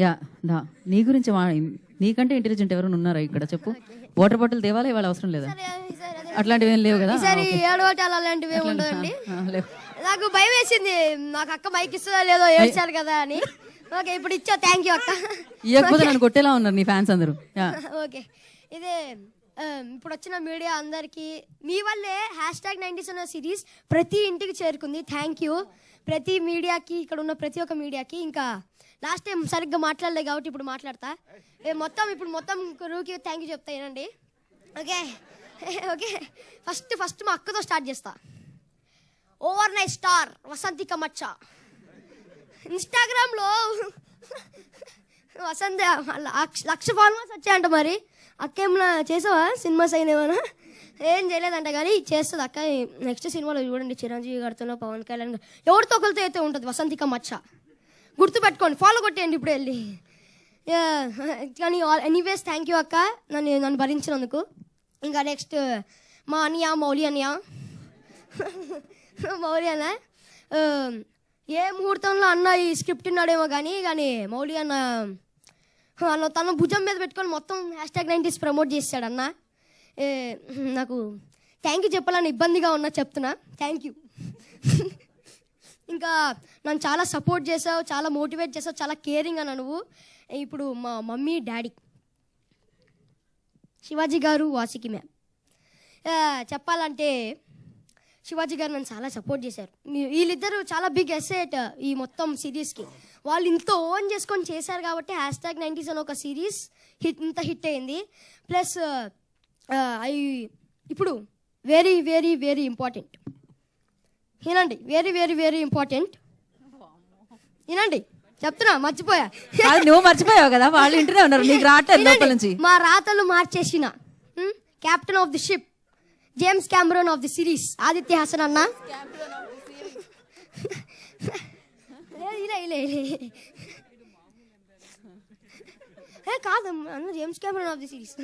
Yeah డా నీ గురించి నీకంటే ఇంటెలిజెంట్ ఎవరైనా ఉన్నారా ఇక్కడ చెప్పు. వాటర్ బాటిల్ తేవాలా ఇవాళ అవసరం లేదా? అట్లాంటివి ఏం లేవు కదా? ఈసారి ఏడవటాలు అలాంటివి ఏమి ఉండవండి. లేవు. నాకు భయం వేసింది, నాకు అక్క మైక్ ఇస్తుందా లేదో ఏడ్చారు కదా అని. ఓకే ఇప్పుడు ఇచ్చా, థ్యాంక్ యూ అక్క. ఇవ్వకపోతే నన్ను కొట్టేలా ఉన్నారు నీ ఫ్యాన్స్ అందరూ. ఓకే ఇదే ఇప్పుడు వచ్చిన మీడియా అందరికీ మీ వల్లే #90s అన్న సిరీస్ ప్రతి ఇంటికి చేరుకుంది. థ్యాంక్ యూ ప్రతి మీడియాకి, ఇక్కడ ఉన్న ప్రతి ఒక్క మీడియాకి. ఇంకా లాస్ట్ టైం సరిగ్గా మాట్లాడలేదు కాబట్టి ఇప్పుడు మాట్లాడతా. మొత్తం రూకి థ్యాంక్ యూ చెప్తా ఏనండి. ఓకే ఓకే ఫస్ట్ మా అక్కతో స్టార్ట్ చేస్తా. ఓవర్ నైట్ స్టార్ వసంతిక మచ్చ ఇన్స్టాగ్రామ్లో వసంత 1,00,000 ఫాలోవర్స్ వచ్చాయంట. మరి అక్క ఏమన్నా చేసావా? సినిమాస్ అయినేమన్నా? ఏం చేయలేదంట కానీ చేస్తుంది అక్క. నెక్స్ట్ సినిమాలో చూడండి, చిరంజీవి గారితో, పవన్ కళ్యాణ్ గారు, ఎవరితో ఒకరితో అయితే ఉంటుంది వసంతిక మచ్చ. గుర్తుపెట్టుకోండి, ఫాలో కొట్టేయండి ఇప్పుడు వెళ్ళి. కానీ ఎనీవేస్ థ్యాంక్ యూ అక్క నన్ను భరించినందుకు. ఇంకా నెక్స్ట్ మా అన్నయ్య మౌలి అన్నయ్య ఏ ముహూర్తంలో అన్న ఈ స్క్రిప్ట్ ఉన్నాడేమో కానీ మౌలి అన్న తన భుజం మీద పెట్టుకొని మొత్తం #90s ప్రమోట్ చేస్తాడు అన్న. నాకు థ్యాంక్ యూ చెప్పాలని ఇబ్బందిగా ఉన్నా, చెప్తున్నా థ్యాంక్ యూ. ఇంకా నన్ను చాలా సపోర్ట్ చేసావు, చాలా మోటివేట్ చేసావు, చాలా కేరింగ్ అన్న నువ్వు. ఇప్పుడు మా మమ్మీ డాడీ శివాజీ గారు, వాసికి మ్యామ్, చెప్పాలంటే శివాజీ గారు నన్ను చాలా సపోర్ట్ చేశారు. వీళ్ళిద్దరూ చాలా బిగ్ అసెట్ ఈ మొత్తం సిరీస్కి. వాళ్ళు ఇంత ఓన్ చేసుకొని చేశారు కాబట్టి #90s అని ఒక సిరీస్ ఇంత హిట్ అయింది. ప్లస్ ఇప్పుడు వెరీ వెరీ వెరీ ఇంపార్టెంట్ వినండి, వెరీ వెరీ వెరీ ఇంపార్టెంట్ వినండి, చెప్తున్నా మర్చిపోయా. నువ్వు మర్చిపోయావు కదా, వాళ్ళు ఇంటనే ఉన్నారు, నీకు రావట్లేదు లోపల నుంచి. మా రాతలు మార్చేసిన captain of the ship, James Cameron of the series Aditya Hasan అన్న. కాదు అన్న, James Cameron of the series.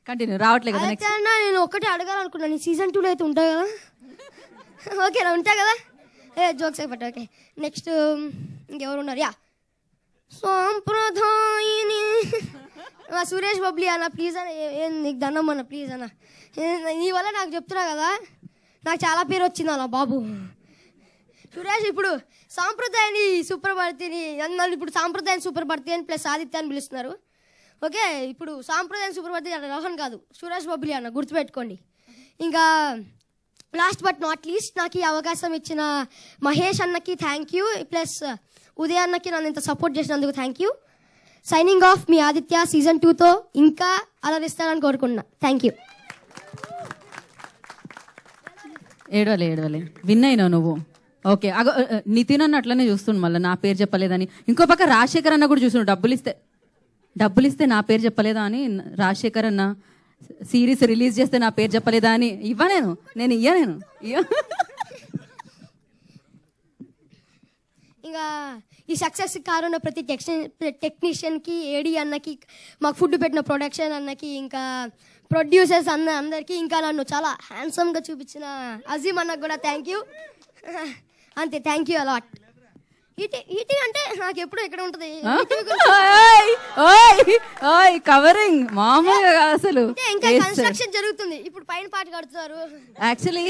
Continue రావట్లేదు కదా. అన్న నేను ఒక్కటే అడగాలనుకున్నాను, నేను సీజన్ 2లో అయితే ఉంటా కదా? ఓకే ఉంటా కదా, జోక్స్ అయిపోతా. ఓకే నెక్స్ట్ ఇంకెవరు ఉన్నారు? యా సాంప్రదాయిని సురేష్ బబ్లీ అన్న, ప్లీజ్ అన్న, ఏం నీకు దండం అన్న, ప్లీజ్ అన్న, నీ వల్ల నాకు చెప్తున్నా కదా, నాకు చాలా పేరు వచ్చింది అన్న బాబు. సురేష్ ఇప్పుడు సాంప్రదాయాన్ని సూపర్భారతిని అన్నారు, ఇప్పుడు సాంప్రదాయం సూపర్భారతి అని ప్లస్ ఆదిత్య అని పిలుస్తున్నారు. ఓకే ఇప్పుడు సాంప్రదాయం సూపర్భారతి అన్న రోహన్ కాదు, సురేష్ బబ్లీ అన్న, గుర్తుపెట్టుకోండి. ఇంకా లాస్ట్ బట్ నాట్ లీస్ట్ నాకు ఈ అవకాశం ఇచ్చిన మహేష్ అన్నకి థ్యాంక్ యూ, ప్లస్ ఉదయ్ అన్నకి నన్ను ఇంత సపోర్ట్ చేసినందుకు thank you. Signing off me Aditya. Season 2తో ఇంకా అలరిస్తానని కోరుకున్నా. Thank you. ఏడవలే విన్ అయినావు నువ్వు. ఓకే నితిన్ అన్న అట్లనే చూస్తుండు, మళ్ళీ నా పేరు చెప్పలేదని. ఇంకో పక్క రాజశేఖర్ అన్న కూడా చూస్తుండు, డబ్బులు ఇస్తే నా పేరు చెప్పలేదా అని. రాజశేఖర్ అన్న సిరీస్ రిలీజ్ చేస్తే నా పేరు చెప్పలేదా అని. నేను ఇంకా ఈ సక్సెస్ కారణం ప్రతి టెక్నీషియన్కి, ఏడీ అన్నకి, మాకు ఫుడ్ పెట్టిన ప్రొడక్షన్ అన్నకి, ఇంకా ప్రొడ్యూసర్స్ అందరికీ, ఇంకా నన్ను చాలా హ్యాండ్సమ్గా చూపించిన అజీమ్ అన్నకు కూడా థ్యాంక్ యూ. అంతే, థ్యాంక్ యూ అలాట్. ఈటీ అంటే నాకు ఎప్పుడు ఎక్కడ ఉంటుంది కవరింగ్ మామూలుగా అసలు. ఇంకా కన్స్ట్రక్షన్ జరుగుతుంది, ఇప్పుడు పైన పాట కడుతున్నారు. యాక్చువల్లీ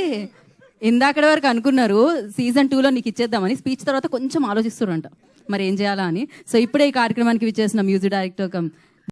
ఇందాకడ వరకు అనుకున్నారు సీజన్ 2లో నీకు ఇచ్చేద్దామని, స్పీచ్ తర్వాత కొంచెం ఆలోచిస్తున్నారంట మరి ఏం చేయాలా అని. సో ఇప్పుడే ఈ కార్యక్రమానికి విచ్చేసిన మ్యూజిక్ డైరెక్టర్